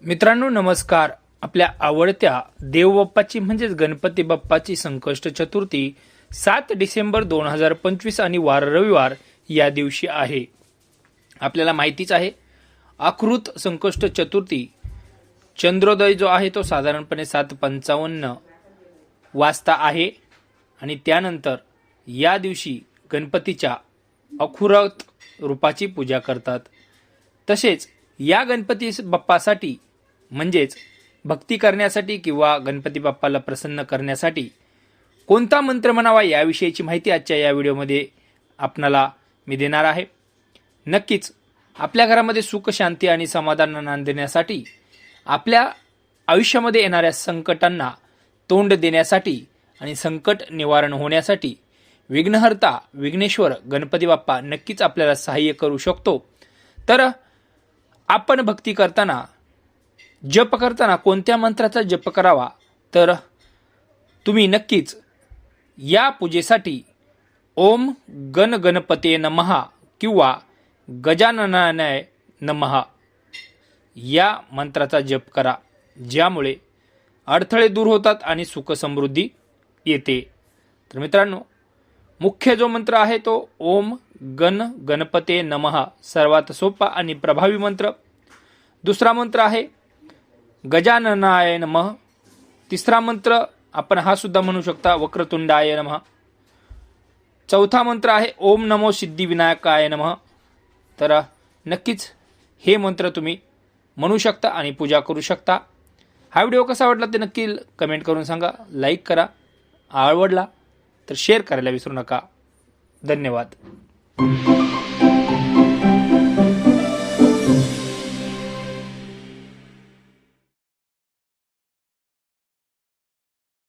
मित्रांनो नमस्कार. आपल्या आवडत्या देवबाप्पाची म्हणजेच गणपती बाप्पाची संकष्ट चतुर्थी 7 डिसेंबर 2025 आणि वार रविवार या दिवशी आहे. आपल्याला माहितीच आहे आकृत संकष्ट चतुर्थी चंद्रोदय जो आहे तो साधारणपणे 7:55 वाजता आहे आणि त्यानंतर या दिवशी गणपतीच्या अखुरत रूपाची पूजा करतात. तसेच या गणपती बाप्पासाठी म्हणजेच भक्ती करण्यासाठी किंवा गणपती बाप्पाला प्रसन्न करण्यासाठी कोणता मंत्र म्हणावा याविषयीची माहिती आजच्या या व्हिडिओमध्ये आपणाला मी देणार आहे. नक्कीच आपल्या घरामध्ये सुख शांती आणि समाधान आणण्यासाठी आपल्या आयुष्यामध्ये येणाऱ्या संकटांना तोंड देण्यासाठी आणि संकट निवारण होण्यासाठी विघ्नहर्ता विघ्नेश्वर गणपती बाप्पा नक्कीच आपल्याला सहाय्य करू शकतो. तर आपण भक्ती करताना जप करताना कोणत्या मंत्राचा जप करावा तर तुम्ही नक्कीच या पूजेसाठी ओम गण गणपते नमः किंवा गजाननाय नमः या मंत्राचा जप करा, ज्यामुळे अडथळे दूर होतात आणि सुख समृद्धी येते. तर मित्रांनो मुख्य जो मंत्र आहे तो ओम गण गणपते नमः सर्वात सोपा आणि प्रभावी मंत्र. दुसरा मंत्र आहे गजाननाय नमः. तिसरा मंत्र आपण हा सुद्धा म्हणू शकता वक्रतुंडाय नमः. चौथा मंत्र आहे ओम नमो सिद्धिविनायकाय नमः. तर नक्कीच हे मंत्र तुम्ही म्हणू शकता आणि पूजा करू शकता. हा व्हिडिओ कसा वाटला ते नक्की कमेंट करून सांगा. लाईक करा, आवडला तर शेअर करायला विसरू नका. धन्यवाद.